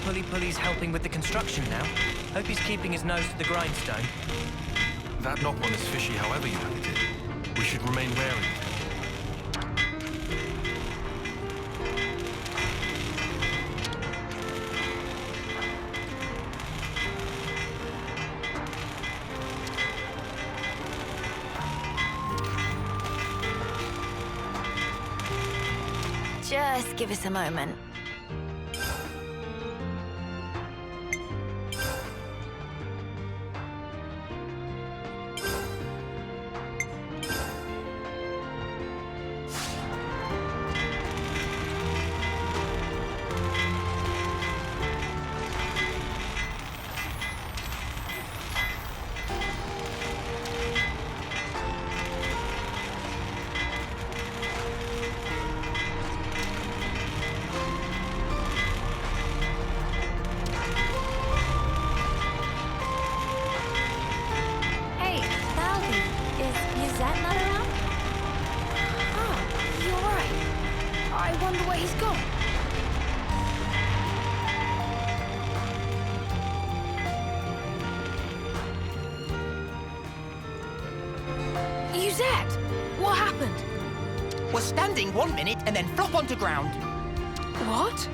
Pulley's helping with the construction now. Hope he's keeping his nose to the grindstone. That knock-on is fishy however you look at it. We should remain wary of him. Just give us a moment. Yuzet! What happened? We're standing 1 minute and then flop onto ground. What?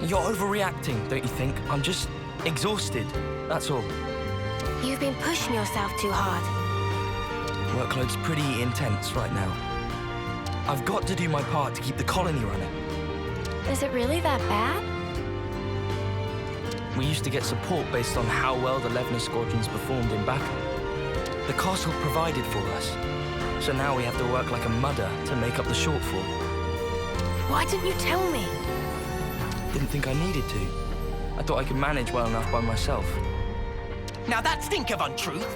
You're overreacting, don't you think? I'm just exhausted, that's all. You've been pushing yourself too hard. Workload's pretty intense right now. I've got to do my part to keep the colony running. Is it really that bad? We used to get support based on how well the Levna squadrons performed in battle. The castle provided for us, so now we have to work like a mudder to make up the shortfall. Why didn't you tell me? Didn't think I needed to. I thought I could manage well enough by myself. Now that stink of untruth.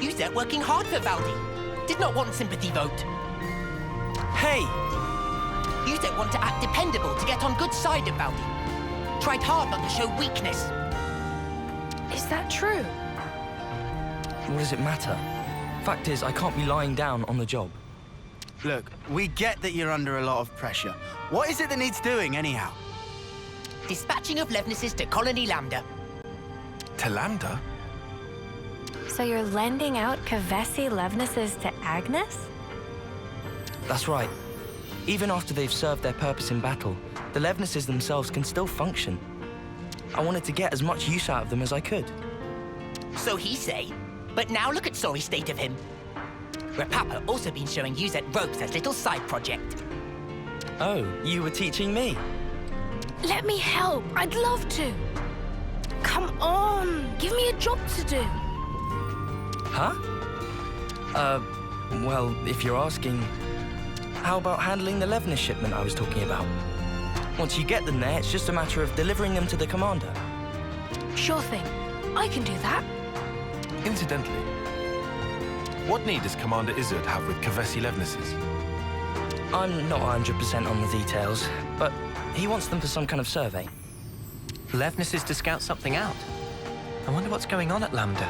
Yuzet working hard for Valdi. Did not want sympathy vote. Hey! Yuzet want to act dependable to get on good side of Valdi. Tried hard not to show weakness. Is that true? What does it matter? Fact is, I can't be lying down on the job. Look, we get that you're under a lot of pressure. What is it that needs doing, anyhow? Dispatching of Levnesses to Colony Lambda. To Lambda? So you're lending out Kavesi Levnesses to Agnes? That's right. Even after they've served their purpose in battle, the Levnesses themselves can still function. I wanted to get as much use out of them as I could. So he say. But now look at sorry state of him. Rapapa also been showing Yuzet ropes as little side project. Oh, you were teaching me? Let me help. I'd love to. Come on. Give me a job to do. Huh? Well, if you're asking, how about handling the Levnis shipment I was talking about? Once you get them there, it's just a matter of delivering them to the commander. Sure thing. I can do that. Incidentally, what need does Commander Isurd have with Kavesi Levnesses? I'm not 100% on the details, but he wants them for some kind of survey. Levnesses to scout something out. I wonder what's going on at Lambda.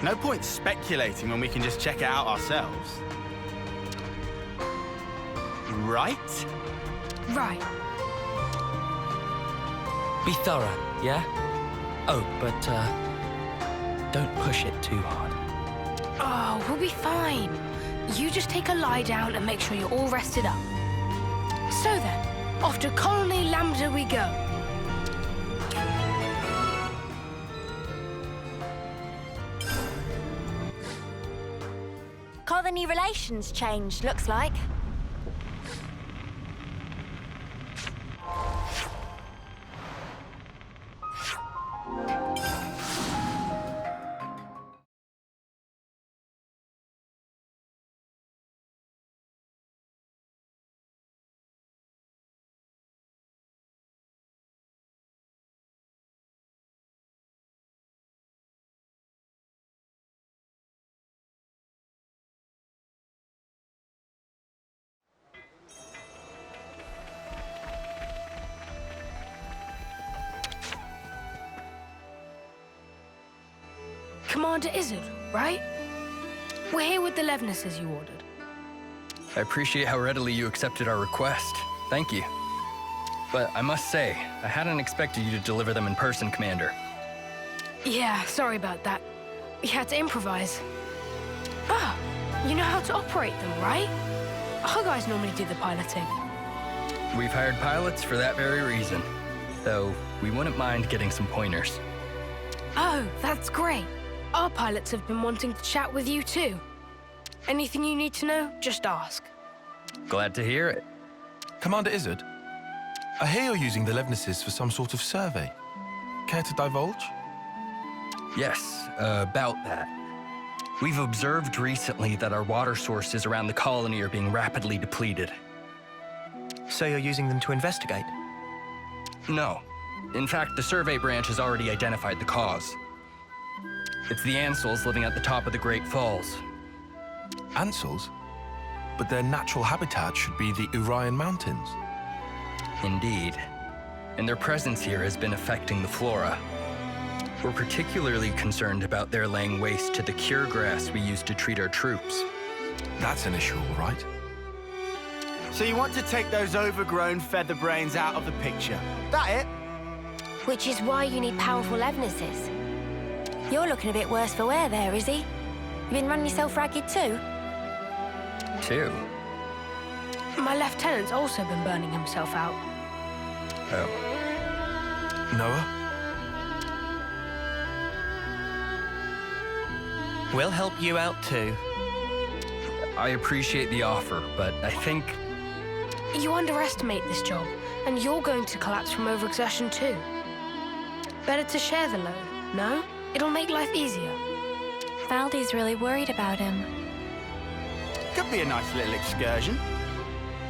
No point speculating when we can just check it out ourselves. Right? Right. Be thorough, yeah? Oh, but, don't push it too hard. Oh, we'll be fine. You just take a lie down and make sure you're all rested up. So then, off to Colony Lambda we go. Colony relations changed, looks like. Commander Isurd, right? We're here with the Levnesses you ordered. I appreciate how readily you accepted our request. Thank you. But I must say, I hadn't expected you to deliver them in person, Commander. Yeah, sorry about that. We had to improvise. Ah, you know how to operate them, right? Our guys normally do the piloting. We've hired pilots for that very reason. Though, we wouldn't mind getting some pointers. Oh, that's great. Our pilots have been wanting to chat with you too. Anything you need to know, just ask. Glad to hear it. Commander Isurd, I hear you're using the Levnesses for some sort of survey. Care to divulge? Yes, about that. We've observed recently that our water sources around the colony are being rapidly depleted. So you're using them to investigate? No. In fact, the survey branch has already identified the cause. It's the Ansels living at the top of the Great Falls. Ansels? But their natural habitat should be the Urian Mountains. Indeed. And their presence here has been affecting the flora. We're particularly concerned about their laying waste to the cure grass we use to treat our troops. That's an issue, all right. So you want to take those overgrown feather brains out of the picture? That it? Which is why you need powerful Levnesses. You're looking a bit worse for wear there, is he? You been running yourself ragged too? Two? My lieutenant's also been burning himself out. Oh. Noah? We'll help you out too. I appreciate the offer, but I think... You underestimate this job, and you're going to collapse from overexertion too. Better to share the load, no? It'll make life easier. Valdi's really worried about him. Could be a nice little excursion.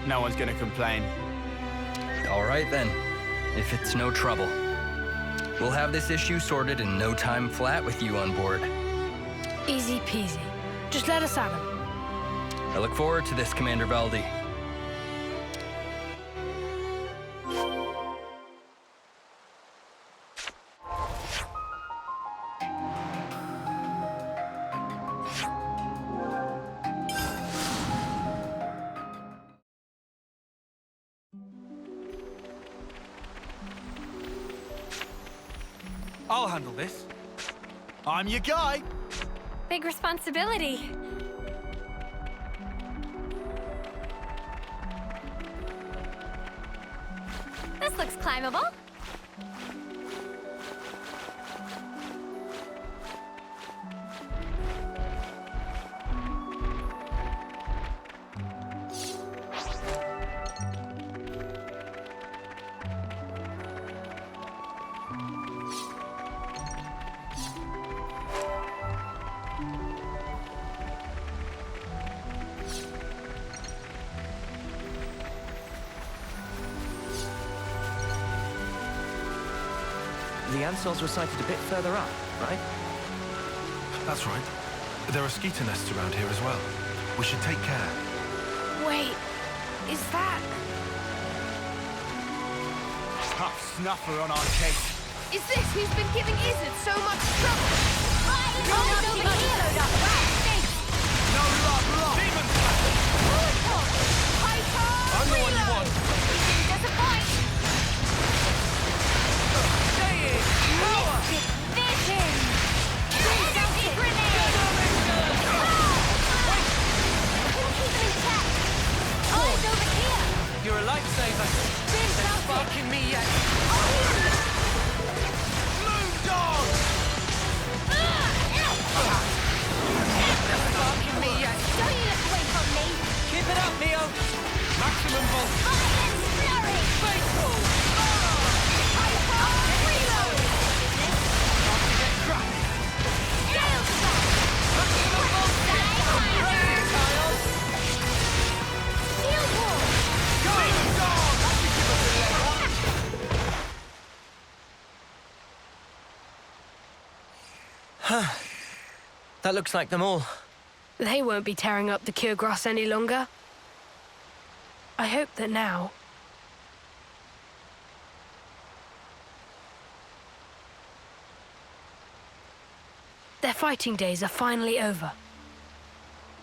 No one's gonna complain. All right then, if it's no trouble. We'll have this issue sorted in no time flat with you on board. Easy peasy. Just let us at him. I look forward to this, Commander Valdi. I'll handle this. I'm your guy. Big responsibility. This looks climbable. The Ansels were sighted a bit further up, right? That's right. There are Skeeter nests around here as well. We should take care. Wait, is that... Tough snuffer on our case. Is this who's been giving Isurd so much trouble? Over here! No love lost. Demon Slayer! I'm the one you want. Disappoint! Vision! Energy grenade! Couldn't keep them in check. Eyes over here! You're a lifesaver. They're sparking me yet. Moon dog! They're sparking me yet. Don't you look away from me! Keep it up, Neo. Maximum volt. Iron flurry! Faithful. Hyper reload! Not to get crushed. Shield shot! Projectile. Shield wall! Demon dog! That looks like them all. They won't be tearing up the cure grass any longer. I hope that now... their fighting days are finally over.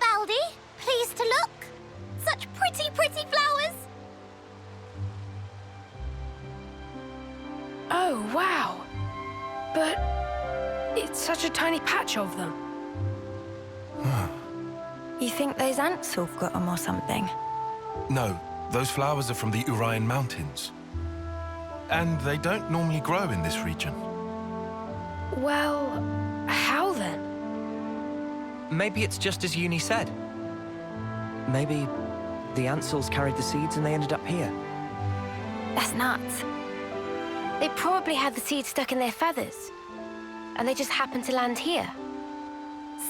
Valdi, pleased to look. Such pretty, pretty flowers. Oh, wow. But it's such a tiny patch of them. You think those Ansel got them or something? No, those flowers are from the Urian Mountains. And they don't normally grow in this region. Well, how then? Maybe it's just as Uni said. Maybe the Ansels carried the seeds and they ended up here. That's nuts. They probably had the seeds stuck in their feathers. And they just happened to land here.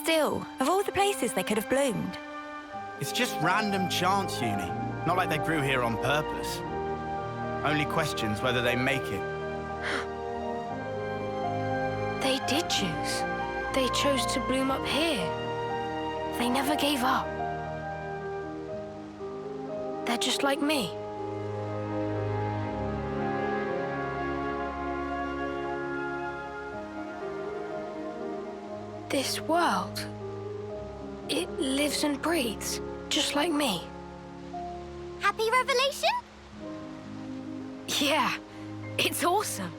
Still, of all the places they could have bloomed. It's just random chance, Uni. Not like they grew here on purpose. Only questions whether they make it. They did choose. They chose to bloom up here. They never gave up. They're just like me. This world, it lives and breathes, just like me. Happy revelation? Yeah, it's awesome.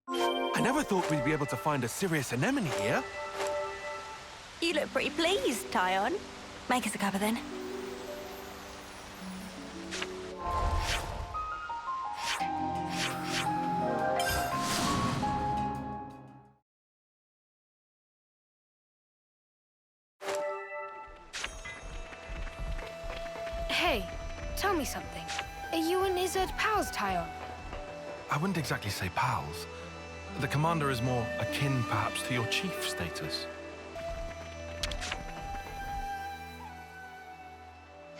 I never thought we'd be able to find a serious anemone here. You look pretty pleased, Tyon. Make us a cuppa then. Hey, tell me something. Are you and Isurd pals, Tyon? I wouldn't exactly say pals. The commander is more akin, perhaps, to your chief status.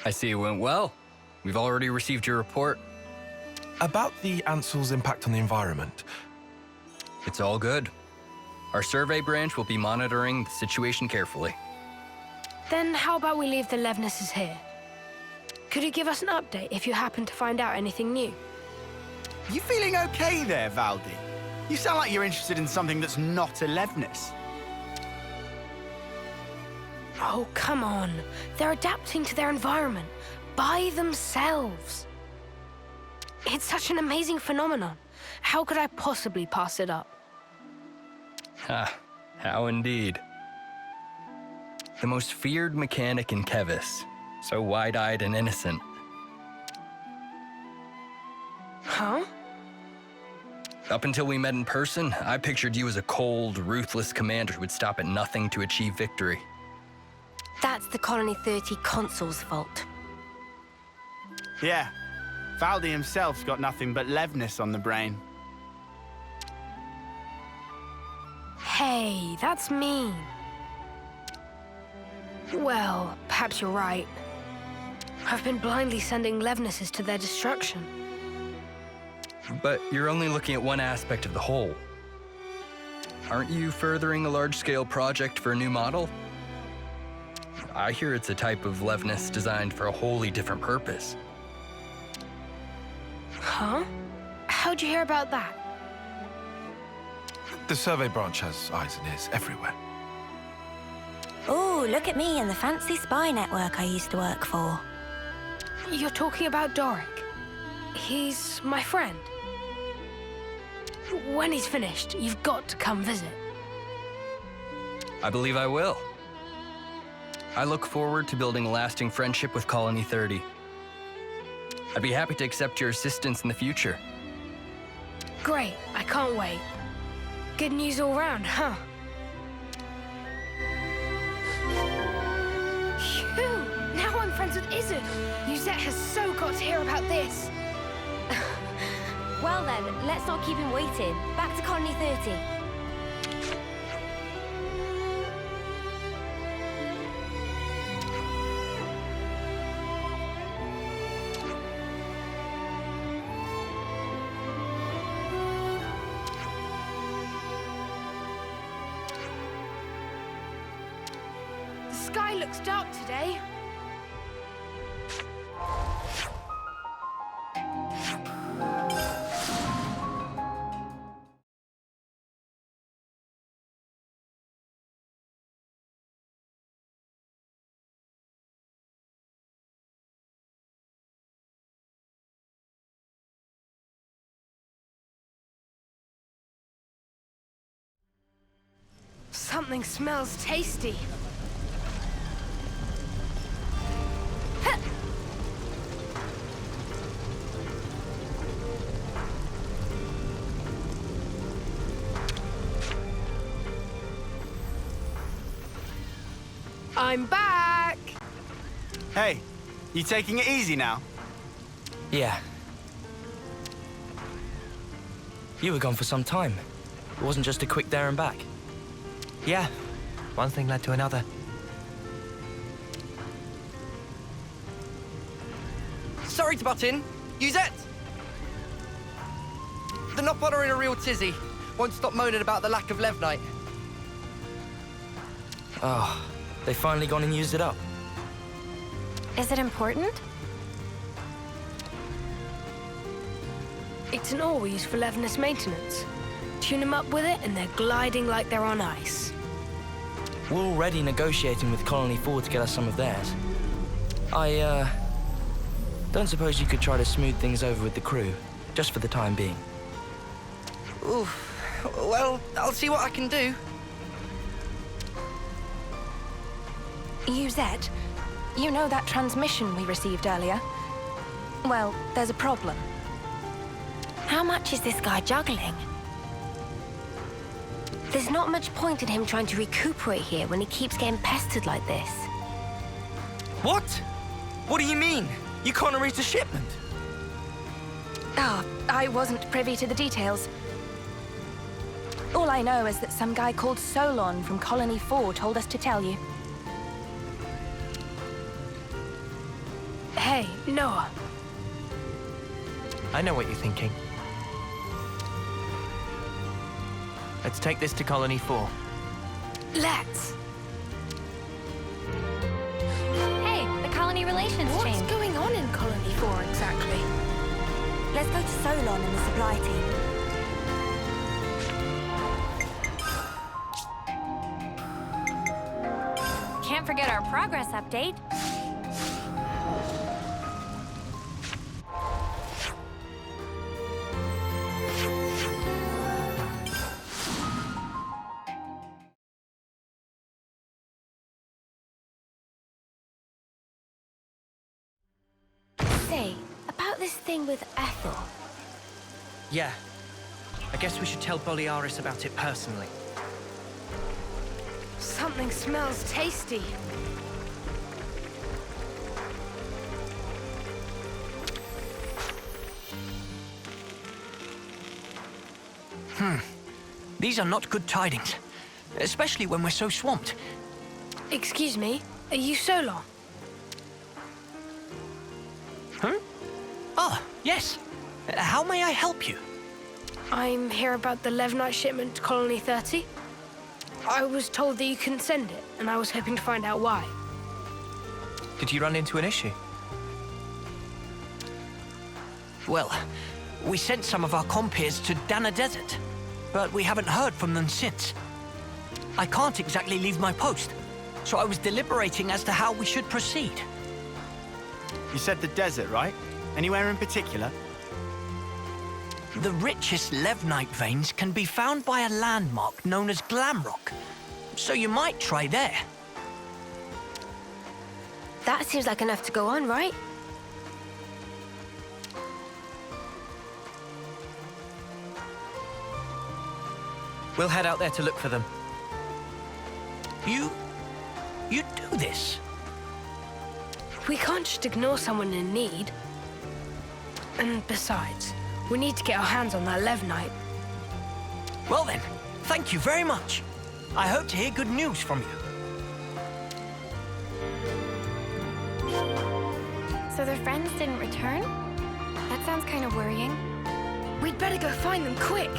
I see it went well. We've already received your report. About the Ansel's impact on the environment. It's all good. Our survey branch will be monitoring the situation carefully. Then how about we leave the Levnesses here? Could you give us an update if you happen to find out anything new? You feeling okay there, Valdi? You sound like you're interested in something that's not a Levnis. Oh, come on. They're adapting to their environment by themselves. It's such an amazing phenomenon. How could I possibly pass it up? Ha, how indeed. The most feared mechanic in Kevis, so wide-eyed and innocent. Huh? Up until we met in person, I pictured you as a cold, ruthless commander who would stop at nothing to achieve victory. That's the Colony 30 consul's fault. Yeah, Valdi himself's got nothing but Levnis on the brain. Hey, that's mean. Well, perhaps you're right. I've been blindly sending Levnesses to their destruction. But you're only looking at one aspect of the whole. Aren't you furthering a large-scale project for a new model? I hear it's a type of Levnis designed for a wholly different purpose. Huh? How'd you hear about that? The survey branch has eyes and ears everywhere. Oh, look at me and the fancy spy network I used to work for. You're talking about Dorrick. He's my friend. When he's finished, you've got to come visit. I believe I will. I look forward to building a lasting friendship with Colony 30. I'd be happy to accept your assistance in the future. Great, I can't wait. Good news all round, huh? Phew! Now I'm friends with Isurd. Yuzet has so got to hear about this. Well then, let's not keep him waiting. Back to Colony 30. The sky looks dark today. Something smells tasty. I'm back! Hey, you taking it easy now? Yeah. You were gone for some time. It wasn't just a quick there and back. Yeah, one thing led to another. Sorry to butt in. Yuzet! The Nopod are in a real tizzy. Won't stop moaning about the lack of Levnite. Oh, they finally gone and used it up. Is it important? It's an ore we use for Levnus maintenance. Tune them up with it and they're gliding like they're on ice. We're already negotiating with Colony 4 to get us some of theirs. I, don't suppose you could try to smooth things over with the crew, just for the time being. Oof. Well, I'll see what I can do. Yuzet, you know that transmission we received earlier? Well, there's a problem. How much is this guy juggling? There's not much point in him trying to recuperate here when he keeps getting pestered like this. What? What do you mean? You can't erase a shipment? Ah, I wasn't privy to the details. All I know is that some guy called Solon from Colony 4 told us to tell you. Hey, Noah. I know what you're thinking. Let's take this to Colony 4. Let's. Hey, the colony relations What's change. going on in Colony 4 exactly? Let's go to Solon and the supply team. Can't forget our progress update. Say, about this thing with Ethel. Yeah. I guess we should tell Boliaris about it personally. Something smells tasty. These are not good tidings, especially when we're so swamped. Excuse me, are you Solon? Ah, yes. How may I help you? I'm here about the Levnite shipment to Colony 30. I was told that you couldn't send it, and I was hoping to find out why. Did you run into an issue? Well, we sent some of our compeers to Dana Desert, but we haven't heard from them since. I can't exactly leave my post, so I was deliberating as to how we should proceed. You said the desert, right? Anywhere in particular? The richest Levnite veins can be found by a landmark known as Glamrock, so you might try there. That seems like enough to go on, right? We'll head out there to look for them. You do this? We can't just ignore someone in need. And besides, we need to get our hands on that Levnite. Well then, thank you very much. I hope to hear good news from you. So their friends didn't return? That sounds kind of worrying. We'd better go find them quick.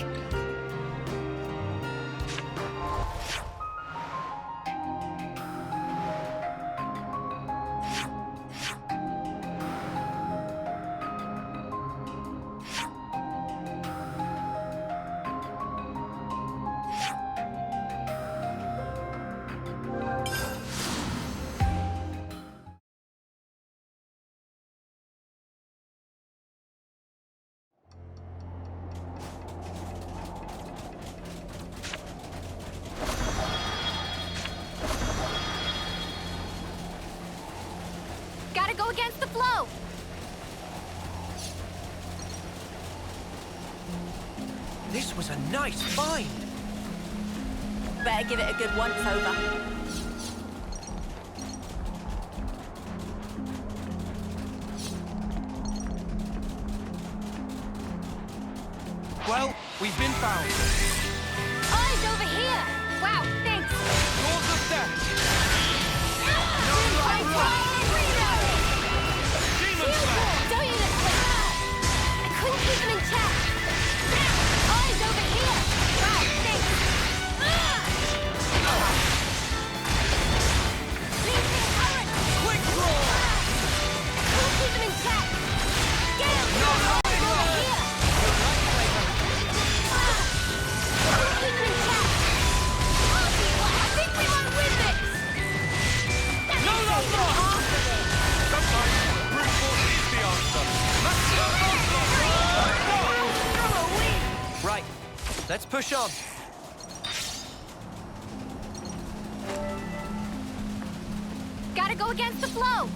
was a nice find. Better give it a good once-over. Well, we've been found. Eyes over here! Wow, thanks! Doors of death. Don't you look quick! I couldn't keep them in check! Eyes over here! Wow, thanks! Leaping current! Quick roar! Couldn't keep them in check! Get him! Over here! Couldn't keep them in check! I think we might win this! No, no, no! Sometimes brute force is the answer. Let's go! Right, let's push on. Gotta go against the flow!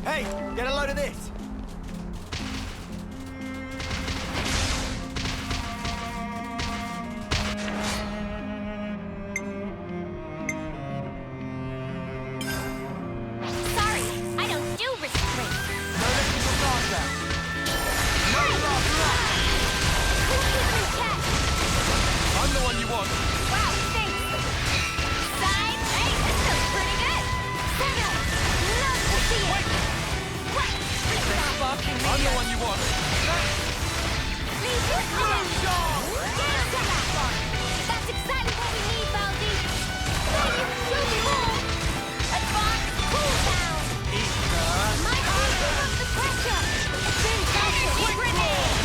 Hey, get a load of this. Sorry, I don't do restraint. No letting your guard down. No love left. Couldn't keep them in check! I'm the one you want. Wow, thanks! Side, hey, this feels pretty good! Signal! Love to see it! What? I'm the one you want. Leave your color! Get to that one! That's exactly what we need, Valdi! Then you can show me more! Advance cool down! Might be up the pressure! Been faster, grenade!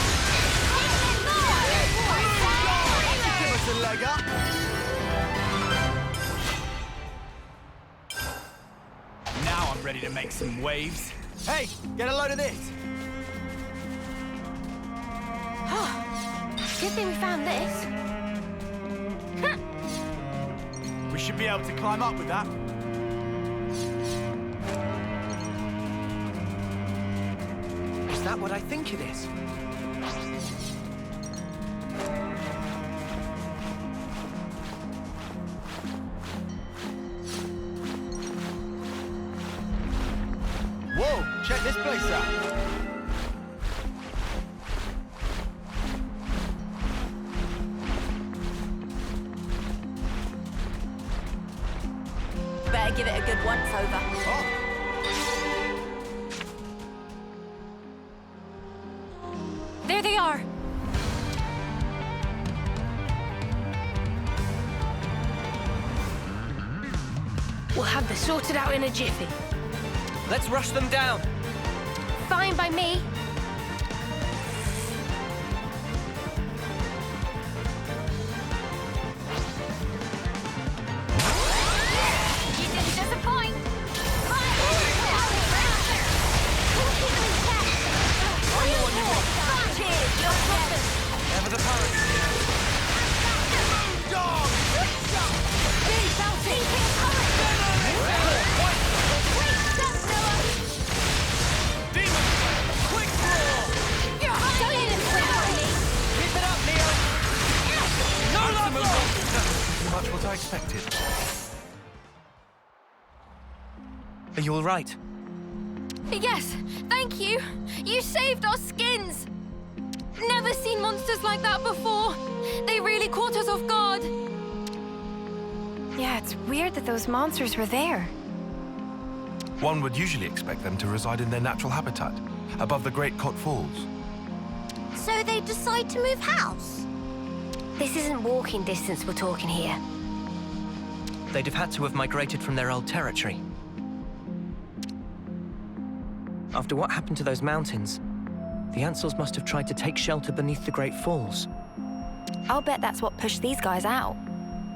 And more! Give us a leg up. Now I'm ready to make some waves. Hey, get a load of this. Good thing we found this. We should be able to climb up with that. Is that what I think it is? Whoa, check this place out. Better give it a good once-over. Oh, There they are! We'll have this sorted out in a jiffy. Let's rush them down. Fine by me. You didn't disappoint. Never the power. Much what I expected. Are you all right? Yes, thank you. You saved our skins. Never seen monsters like that before. They really caught us off guard. Yeah, it's weird that those monsters were there. One would usually expect them to reside in their natural habitat, above the Great Cot Falls. So they decide to move house? This isn't walking distance we're talking here. They'd have had to have migrated from their old territory. After what happened to those mountains, the Ansels must have tried to take shelter beneath the Great Falls. I'll bet that's what pushed these guys out.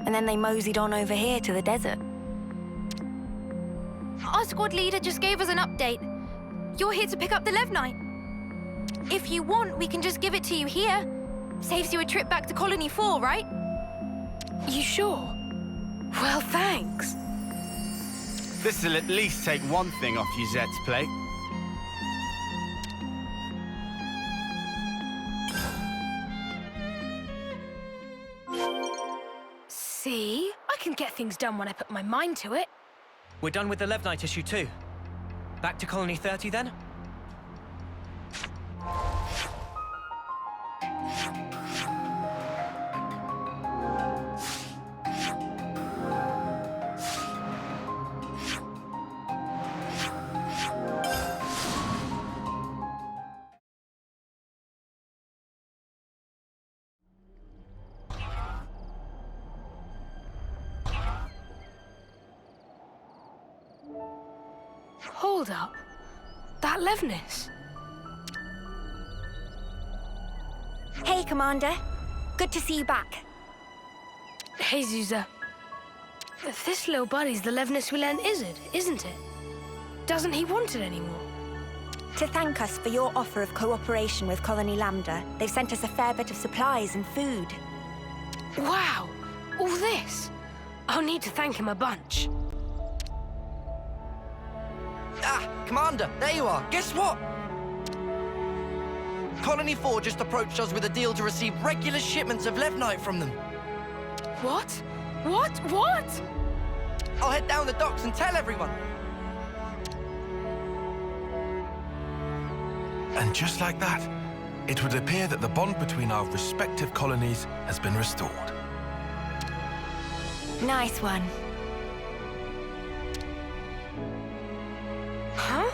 And then they moseyed on over here to the desert. Our squad leader just gave us an update. You're here to pick up the Levnite. If you want, we can just give it to you here. Saves you a trip back to Colony 4, right? You sure? Well, thanks. this'll at least take one thing off Yuzet's plate. See? I can get things done when I put my mind to it. We're done with the Levnite issue too. Back to Colony 30 then? Hold up. That Levnis. Hey, Commander. Good to see you back. Hey, Zuza. This little buddy's the Levnis we lent Isurd, isn't it? Doesn't he want it anymore? To thank us for your offer of cooperation with Colony Lambda, they've sent us a fair bit of supplies and food. Wow! All this? I'll need to thank him a bunch. Ah, Commander, there you are. Guess what? Colony 4 just approached us with a deal to receive regular shipments of Levnite from them. What? What? I'll head down the docks and tell everyone. And just like that, it would appear that the bond between our respective colonies has been restored. Nice one. Huh?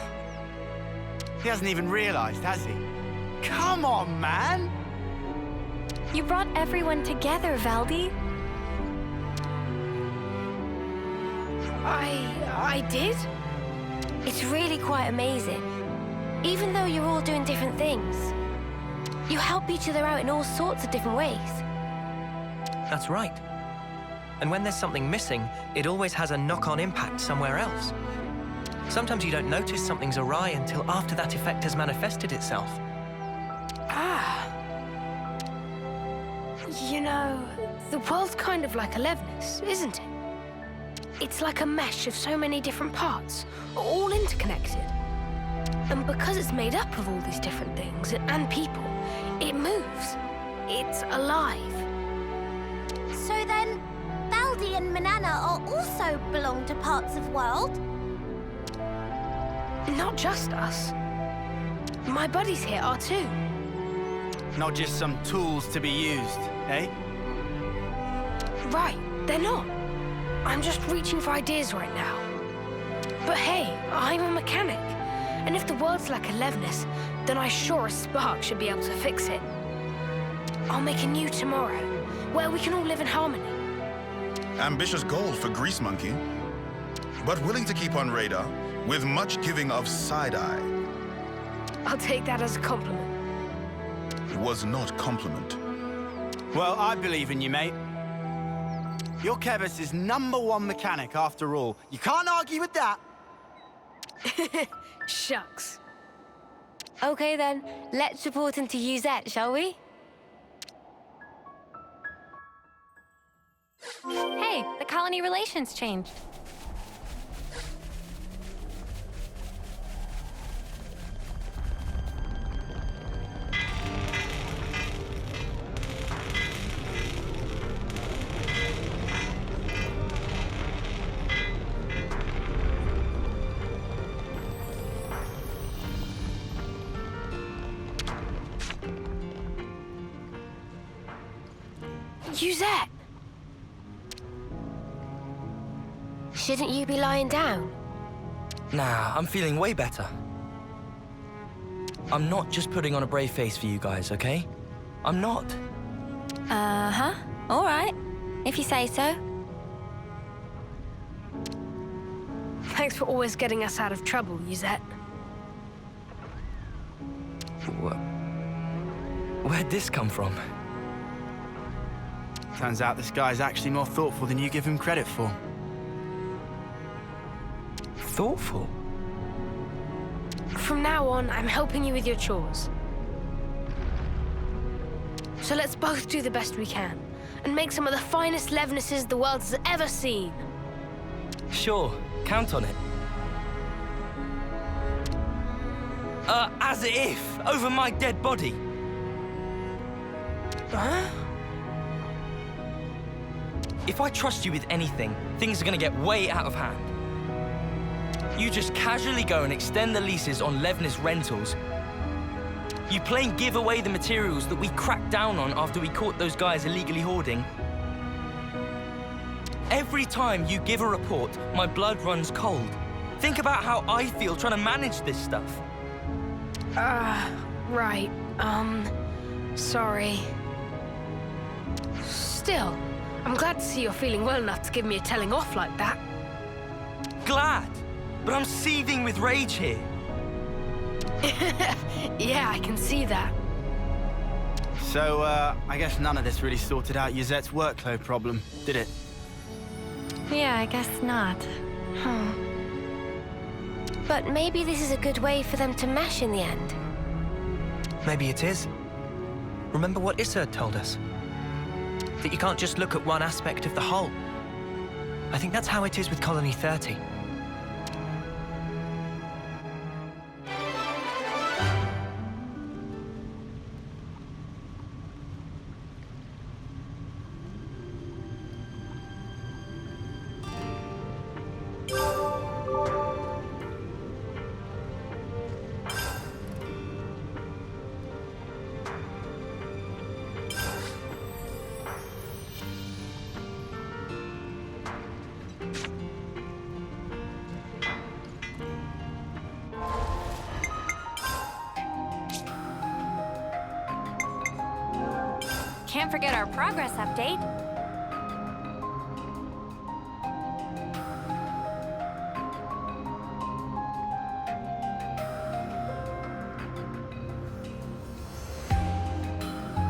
He hasn't even realized, has he? Come on, man! You brought everyone together, Valdi. I did? It's really quite amazing. Even though you're all doing different things, you help each other out in all sorts of different ways. That's right. And when there's something missing, it always has a knock-on impact somewhere else. Sometimes you don't notice something's awry until after that effect has manifested itself. Ah. You know, the world's kind of like a Levnis, isn't it? It's like a mesh of so many different parts, all interconnected. And because it's made up of all these different things and people, it moves. It's alive. So then, Valdi and Manana are also belong to parts of world? Not just us. My buddies here are too. Not just some tools to be used, eh? Right, they're not. I'm just reaching for ideas right now. But hey, I'm a mechanic. And if the world's like a Levnis, then I sure as spark should be able to fix it. I'll make a new tomorrow, where we can all live in harmony. Ambitious goal for Grease Monkey, but willing to keep on radar with much giving of side-eye. I'll take that as a compliment. Was not compliment. Well, I believe in you, mate. You're Kevis's #1 mechanic, after all. You can't argue with that. Shucks. Okay then, let's report into Yuzet, shall we? Hey, the colony relations changed. Yuzet! Shouldn't you be lying down? Nah, I'm feeling way better. I'm not just putting on a brave face for you guys, okay? I'm not. Uh-huh. All right, if you say so. Thanks for always getting us out of trouble, Yuzet. Where'd this come from? Turns out this guy's actually more thoughtful than you give him credit for. Thoughtful? From now on, I'm helping you with your chores. So let's both do the best we can, and make some of the finest Levnises the world has ever seen. Sure, count on it. As if, over my dead body. Huh? If I trust you with anything, things are gonna get way out of hand. You just casually go and extend the leases on Levnis rentals. You plain give away the materials that we cracked down on after we caught those guys illegally hoarding. Every time you give a report, my blood runs cold. Think about how I feel trying to manage this stuff. Right. Sorry. Still, I'm glad to see you're feeling well enough to give me a telling off like that. Glad, but I'm seething with rage here. Yeah, I can see that. So, I guess none of this really sorted out Yuzet's workload problem, did it? Yeah, I guess not. But maybe this is a good way for them to mesh in the end. Maybe it is. Remember what Isurd told us? That you can't just look at one aspect of the whole. I think that's how it is with Colony 30. Can't forget our progress update.